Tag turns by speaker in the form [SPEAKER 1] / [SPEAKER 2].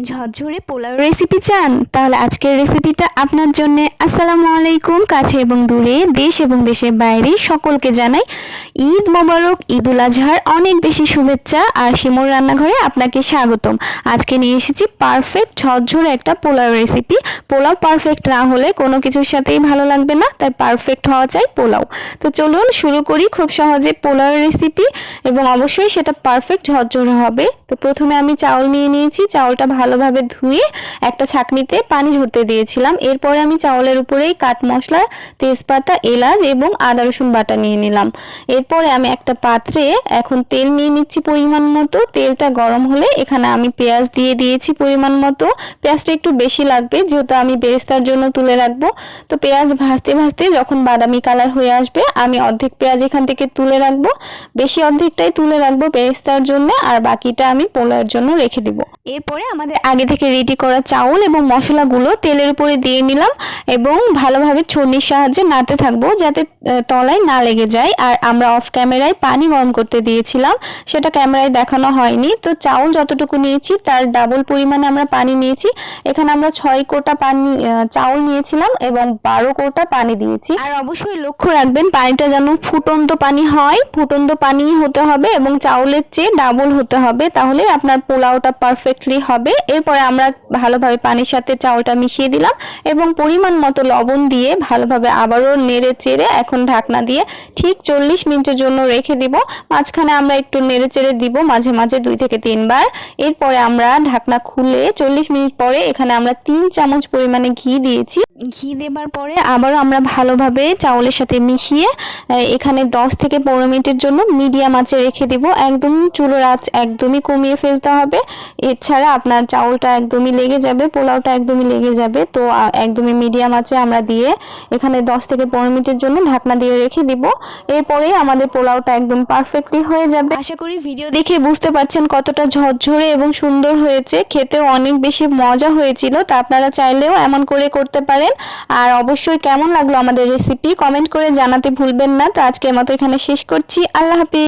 [SPEAKER 1] ঝরঝরে পোলাও রেসিপি চান? তাহলে আজকের রেসিপিটা আপনার জন্য। আসসালামু আলাইকুম। কাছে এবং দূরে, দেশ এবং দেশের বাইরে সকলকে জানাই ঈদ মোবারক, ঈদুল আজহার অনেক বেশি শুভেচ্ছা। আর শিমুর রান্নাঘরে আপনাকে স্বাগতম। আজকে নিয়ে এসেছি পারফেক্ট ঝরঝরে একটা পোলাও রেসিপি। পোলাও পারফেক্ট না হলে কোনো কিছুর সাথেই ভালো লাগবে না, তাই পারফেক্ট হওয়া চাই পোলাও। তো চলুন শুরু করি খুব সহজে পোলাও রেসিপি, এবং অবশ্যই সেটা পারফেক্ট ঝরঝরে হবে। তো প্রথমে আমি চাউল নিয়ে নিয়েছি। চাউলটা ভালোভাবে ধুয়ে একটা ছাঁকনিতে পানি ঝরতে দিয়েছিলাম। এরপরে আমি চাউলের উপরেই কাট মশলা, তেজপাতা, এলাচ এবং আদা রসুন বাটা নিয়ে নিলাম। এরপরে আমি একটা পাত্রে এখন তেল নিয়ে নিচ্ছি পরিমাণ মতো। তেলটা গরম হলে এখানে আমি পেঁয়াজ দিয়ে দিয়েছি পরিমাণ মতো। পেঁয়াজটা একটু বেশি লাগবে যেহেতু আমি বেরেস্তার জন্য তুলে রাখবো। তো পেঁয়াজ ভাজতে ভাজতে যখন বাদামি কালার হয়ে আসবে আমি অর্ধেক পেঁয়াজ এখান থেকে তুলে রাখবো। বেশি অর্ধেকটাই তুলে রাখবো বেরেস্তার জন্য, আর বাকিটা আমি পোলাওর জন্য রেখে দিব। এরপরে আমাদের আগে থেকে রেডি করা চাউল এবং মশলাগুলো তেলের উপরে দিয়ে নিলাম এবং ভালোভাবে ছড়নির সাহায্যে নাড়তে থাকবো যাতে তলায় না লেগে যায়। আর আমরা অফ ক্যামেরায় পানি গরম করতে দিয়েছিলাম, সেটা ক্যামেরায় দেখানো হয়নি। তো চাউল যতটুকু নিয়েছি তার ডাবল পরিমাণে আমরা পানি নিয়েছি। এখানে আমরা 6 কোটা পানি চাউল নিয়েছিলাম এবং 12 কোটা পানি দিয়েছি। আর অবশ্যই লক্ষ্য রাখবেন পানিটা যেন ফুটন্ত পানি হয়, ফুটন্ত পানি হতে হবে এবং চাউলের চেয়ে ডাবল হতে হবে, তাহলে আপনার পোলাওটা পারফেক্টলি হবে। এরপরে আমরা ভালোভাবে পানির সাথে চাউলটা মিশিয়ে দিলাম এবং পরিমাণ মতো লবণ দিয়ে ভালোভাবে আবারও নেড়ে চেড়ে এখন ঢাকনা দিয়ে ঠিক 40 মিনিটের জন্য রেখে দিব। মাঝখানে আমরা একটু নেড়ে চেড়ে দিব মাঝে মাঝে 2 থেকে 3 বার। এরপরে আমরা ঢাকনা খুলে 40 মিনিট পরে এখানে আমরা 3 চামচ পরিমাণে ঘি দিয়েছি। ঘি দেবার পরে আবারও আমরা ভালোভাবে চাউলের সাথে মিশিয়ে এখানে 10 থেকে 15 মিনিটের জন্য মিডিয়াম আঁচে রেখে দিব। একদম চুলোর আঁচ একদমই কমিয়ে ফেলতে হবে, এছাড়া আপনার চাউলটা একদমই লেগে যাবে, পোলাওটা একদমই লেগে যাবে। তো একদমই মিডিয়াম আঁচে আমরা দিয়ে এখানে 10 থেকে 15 মিনিটের জন্য ঢাকনা দিয়ে রেখে দিব। এরপরে আমাদের পোলাওটা একদম পারফেক্টলি হয়ে যাবে। আশা করি ভিডিও দেখে বুঝতে পারছেন কতটা ঝরঝরে এবং সুন্দর হয়েছে, খেতেও অনেক বেশি মজা হয়েছিল। তা আপনারা চাইলেও এমন করে করতে পারেন। আর অবশ্যই কেমন লাগলো আমাদের রেসিপি কমেন্ট করে জানাতে ভুলবেন না। তো আজকের মতো এখানে শেষ করছি। আল্লাহ হাফেজ।